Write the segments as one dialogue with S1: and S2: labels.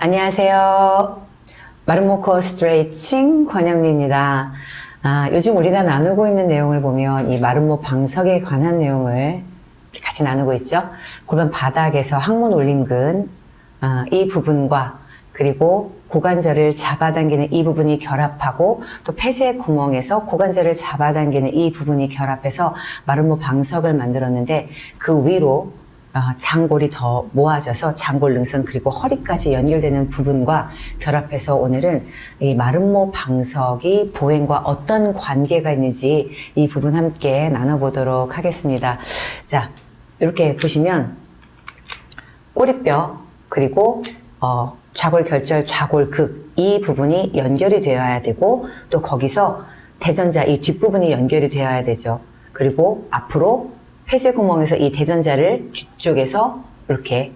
S1: 안녕하세요. 마름모 코어 스트레칭 권영미입니다. 요즘 우리가 나누고 있는 내용을 보면 이 마름모 방석에 관한 내용을 같이 나누고 있죠. 골반 바닥에서 항문 올림근 이 부분과 그리고 고관절을 잡아당기는 이 부분이 결합하고 또 폐쇄 구멍에서 고관절을 잡아당기는 이 부분이 결합해서 마름모 방석을 만들었는데 그 위로 장골이 더 모아져서 장골 능선 그리고 허리까지 연결되는 부분과 결합해서 오늘은 이 마름모 방석이 보행과 어떤 관계가 있는지 이 부분 함께 나눠보도록 하겠습니다. 자, 이렇게 보시면 꼬리뼈 그리고 좌골결절, 좌골극 이 부분이 연결이 되어야 되고 또 거기서 대전자 이 뒷부분이 연결이 되어야 되죠. 그리고 앞으로 폐쇄 구멍에서 이 대전자를 뒤쪽에서 이렇게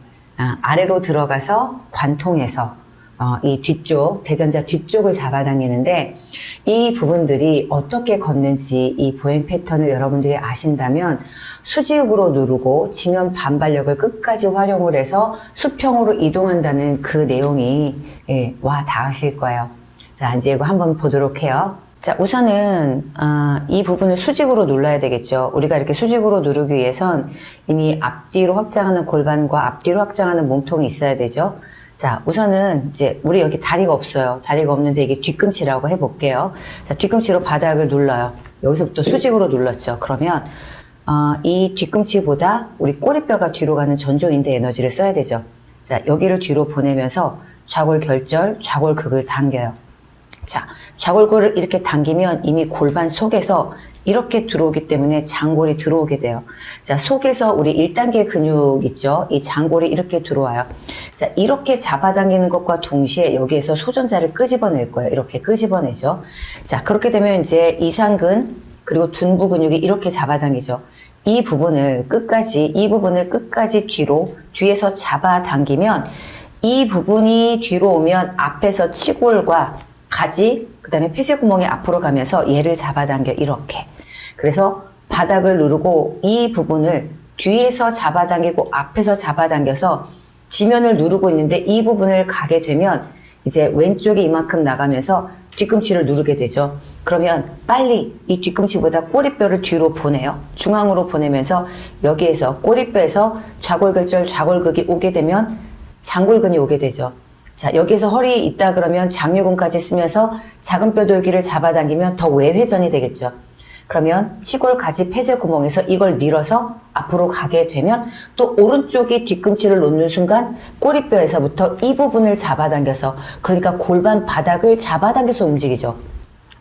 S1: 아래로 들어가서 관통해서 이 뒤쪽, 대전자 뒤쪽을 잡아당기는데 이 부분들이 어떻게 걷는지 이 보행 패턴을 여러분들이 아신다면 수직으로 누르고 지면 반발력을 끝까지 활용을 해서 수평으로 이동한다는 그 내용이 와 닿으실 거예요. 자, 이제 이거 한번 보도록 해요. 자, 우선은 이 부분을 수직으로 눌러야 되겠죠. 우리가 이렇게 수직으로 누르기 위해선 이미 앞뒤로 확장하는 골반과 앞뒤로 확장하는 몸통이 있어야 되죠. 자, 우선은 이제 우리 여기 다리가 없어요. 다리가 없는데 이게 뒤꿈치라고 해볼게요. 자, 뒤꿈치로 바닥을 눌러요. 여기서부터 수직으로 눌렀죠. 그러면 이 뒤꿈치보다 우리 꼬리뼈가 뒤로 가는 전조인대 에너지를 써야 되죠. 자, 여기를 뒤로 보내면서 좌골결절, 좌골극을 당겨요. 자, 좌골골을 이렇게 당기면 이미 골반 속에서 이렇게 들어오기 때문에 장골이 들어오게 돼요. 자, 속에서 우리 1단계 근육 있죠? 이 장골이 이렇게 들어와요. 자, 이렇게 잡아당기는 것과 동시에 여기에서 소전자를 끄집어낼 거예요. 이렇게 끄집어내죠. 자, 그렇게 되면 이제 이상근 그리고 둔부 근육이 이렇게 잡아당기죠. 이 부분을 끝까지 뒤에서 잡아당기면 이 부분이 뒤로 오면 앞에서 치골과 가지, 그 다음에 폐쇄구멍이 앞으로 가면서 얘를 잡아당겨 이렇게. 그래서 바닥을 누르고 이 부분을 뒤에서 잡아당기고 앞에서 잡아당겨서 지면을 누르고 있는데 이 부분을 가게 되면 이제 왼쪽이 이만큼 나가면서 뒤꿈치를 누르게 되죠. 그러면 빨리 이 뒤꿈치보다 꼬리뼈를 뒤로 보내요. 중앙으로 보내면서 여기에서 꼬리뼈에서 좌골결절, 좌골극이 오게 되면 장골근이 오게 되죠. 자, 여기에서 허리 있다 그러면 장요근까지 쓰면서 작은 뼈돌기를 잡아당기면 더 외회전이 되겠죠. 그러면 치골 가지 폐쇄 구멍에서 이걸 밀어서 앞으로 가게 되면 또 오른쪽이 뒤꿈치를 놓는 순간 꼬리뼈에서부터 이 부분을 잡아당겨서 그러니까 골반 바닥을 잡아당겨서 움직이죠.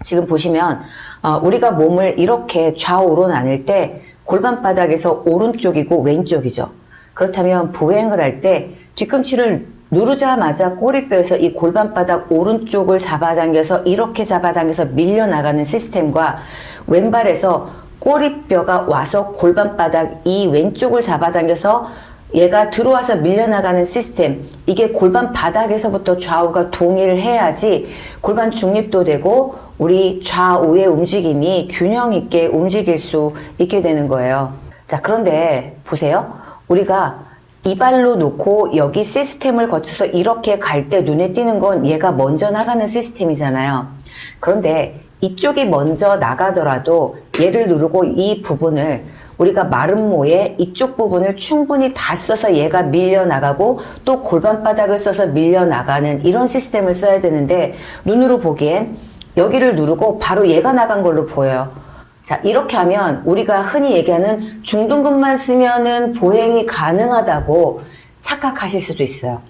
S1: 지금 보시면 우리가 몸을 이렇게 좌우로 나눌 때 골반 바닥에서 오른쪽이고 왼쪽이죠. 그렇다면 보행을 할 때 뒤꿈치를 누르자마자 꼬리뼈에서 이 골반바닥 오른쪽을 잡아당겨서 이렇게 잡아당겨서 밀려나가는 시스템과 왼발에서 꼬리뼈가 와서 골반바닥 이 왼쪽을 잡아당겨서 얘가 들어와서 밀려나가는 시스템, 이게 골반바닥에서부터 좌우가 동일해야지 골반 중립도 되고 우리 좌우의 움직임이 균형 있게 움직일 수 있게 되는 거예요. 자, 그런데 보세요. 우리가 이 발로 놓고 여기 시스템을 거쳐서 이렇게 갈 때 눈에 띄는 건 얘가 먼저 나가는 시스템이잖아요. 그런데 이쪽이 먼저 나가더라도 얘를 누르고 이 부분을 우리가 마름모의 이쪽 부분을 충분히 다 써서 얘가 밀려나가고 또 골반바닥을 써서 밀려나가는 이런 시스템을 써야 되는데 눈으로 보기엔 여기를 누르고 바로 얘가 나간 걸로 보여요. 자, 이렇게 하면 우리가 흔히 얘기하는 중둔근만 쓰면은 보행이 가능하다고 착각하실 수도 있어요.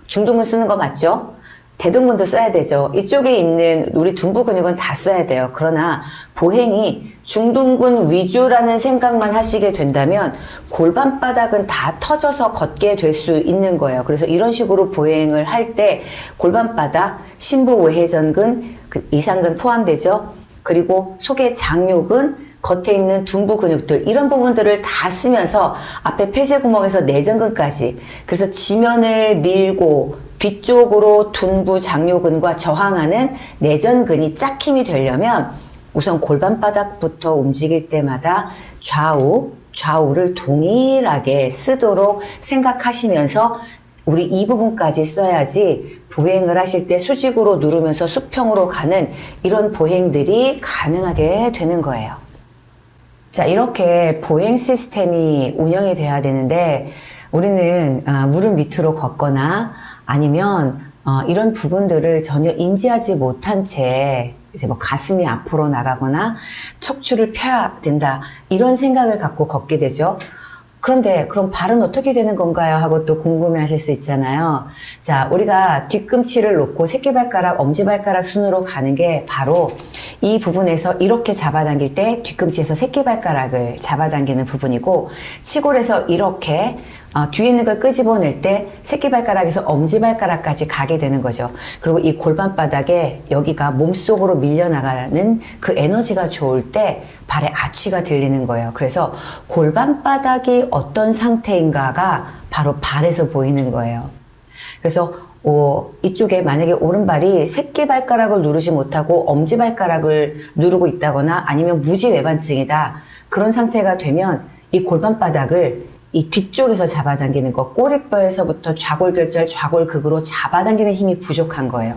S1: 중둔근 쓰는 거 맞죠? 대둔근도 써야 되죠. 이쪽에 있는 우리 둔부 근육은 다 써야 돼요. 그러나 보행이 중둔근 위주라는 생각만 하시게 된다면 골반바닥은 다 터져서 걷게 될 수 있는 거예요. 그래서 이런 식으로 보행을 할 때 골반바닥, 심부 외회전근, 이상근 포함되죠. 그리고 속의 장요근, 겉에 있는 둔부 근육들 이런 부분들을 다 쓰면서 앞에 폐쇄 구멍에서 내전근까지 그래서 지면을 밀고 뒤쪽으로 둔부 장요근과 저항하는 내전근이 짝힘이 되려면 우선 골반바닥부터 움직일 때마다 좌우를 동일하게 쓰도록 생각하시면서 우리 이 부분까지 써야지 보행을 하실 때 수직으로 누르면서 수평으로 가는 이런 보행들이 가능하게 되는 거예요. 자, 이렇게 보행 시스템이 운영이 돼야 되는데 우리는 무릎 밑으로 걷거나 아니면 이런 부분들을 전혀 인지하지 못한 채 이제 뭐 가슴이 앞으로 나가거나 척추를 펴야 된다 이런 생각을 갖고 걷게 되죠. 그런데 그럼 발은 어떻게 되는 건가요? 하고 또 궁금해 하실 수 있잖아요. 자, 우리가 뒤꿈치를 놓고 새끼발가락, 엄지발가락 순으로 가는 게 바로 이 부분에서 이렇게 잡아당길 때 뒤꿈치에서 새끼발가락을 잡아당기는 부분이고, 치골에서 이렇게 뒤에 있는 걸 끄집어낼 때 새끼발가락에서 엄지발가락까지 가게 되는 거죠. 그리고 이 골반바닥에 여기가 몸속으로 밀려나가는 그 에너지가 좋을 때 발에 아취가 들리는 거예요. 그래서 골반바닥이 어떤 상태인가가 바로 발에서 보이는 거예요. 그래서 이쪽에 만약에 오른발이 새끼발가락을 누르지 못하고 엄지발가락을 누르고 있다거나 아니면 무지외반증이다. 그런 상태가 되면 이 골반바닥을 이 뒤쪽에서 잡아당기는 거, 꼬리뼈에서부터 좌골결절, 좌골극으로 잡아당기는 힘이 부족한 거예요.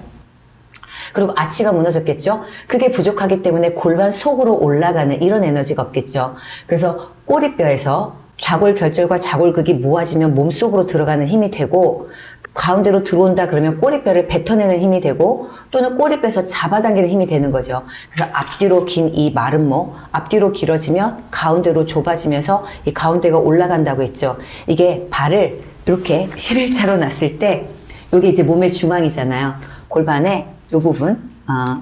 S1: 그리고 아치가 무너졌겠죠? 그게 부족하기 때문에 골반 속으로 올라가는 이런 에너지가 없겠죠. 그래서 꼬리뼈에서 좌골결절과 좌골극이 모아지면 몸속으로 들어가는 힘이 되고, 가운데로 들어온다 그러면 꼬리뼈를 뱉어내는 힘이 되고, 또는 꼬리뼈에서 잡아당기는 힘이 되는 거죠. 그래서 앞뒤로 긴 이 마른 목, 앞뒤로 길어지면 가운데로 좁아지면서 이 가운데가 올라간다고 했죠. 이게 발을 이렇게 11자로 놨을 때 이게 이제 몸의 중앙이잖아요. 골반의 요 부분,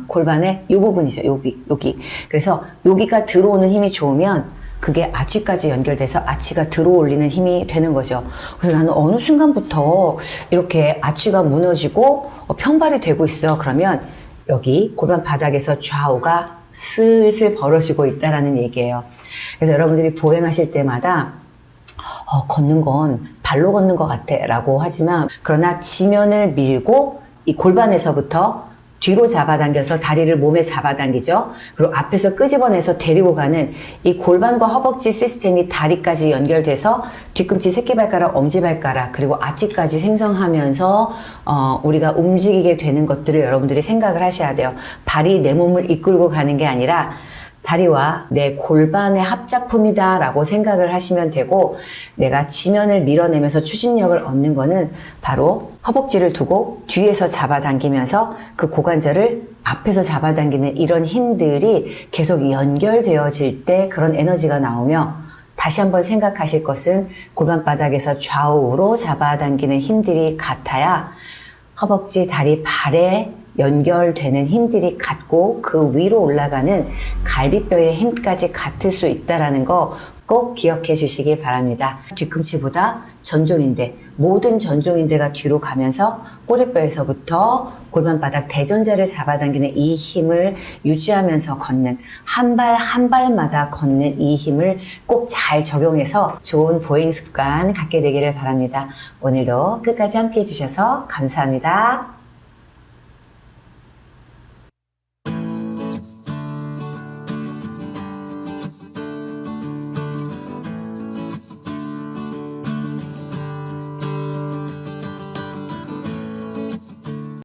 S1: 골반의 요 부분이죠. 여기. 그래서 여기가 들어오는 힘이 좋으면 그게 아치까지 연결돼서 아치가 들어올리는 힘이 되는 거죠. 그래서 나는 어느 순간부터 이렇게 아치가 무너지고 평발이 되고 있어. 그러면 여기 골반 바닥에서 좌우가 슬슬 벌어지고 있다라는 얘기예요. 그래서 여러분들이 보행하실 때마다 걷는 건 발로 걷는 것 같아 라고 하지만, 그러나 지면을 밀고 이 골반에서부터 뒤로 잡아당겨서 다리를 몸에 잡아당기죠. 그리고 앞에서 끄집어내서 데리고 가는 이 골반과 허벅지 시스템이 다리까지 연결돼서 뒤꿈치, 새끼발가락, 엄지발가락, 그리고 아치까지 생성하면서 우리가 움직이게 되는 것들을 여러분들이 생각을 하셔야 돼요. 발이 내 몸을 이끌고 가는 게 아니라 다리와 내 골반의 합작품이다 라고 생각을 하시면 되고, 내가 지면을 밀어내면서 추진력을 얻는 거는 바로 허벅지를 두고 뒤에서 잡아당기면서 그 고관절을 앞에서 잡아당기는 이런 힘들이 계속 연결되어질 때 그런 에너지가 나오며, 다시 한번 생각하실 것은 골반바닥에서 좌우로 잡아당기는 힘들이 같아야 허벅지, 다리, 발에 연결되는 힘들이 같고 그 위로 올라가는 갈비뼈의 힘까지 같을 수 있다는 거 꼭 기억해 주시길 바랍니다. 뒤꿈치보다 전종인대, 모든 전종인대가 뒤로 가면서 꼬리뼈에서부터 골반바닥 대전자를 잡아당기는 이 힘을 유지하면서 걷는, 한 발 한 발마다 걷는 이 힘을 꼭 잘 적용해서 좋은 보행 습관 갖게 되기를 바랍니다. 오늘도 끝까지 함께 해주셔서 감사합니다.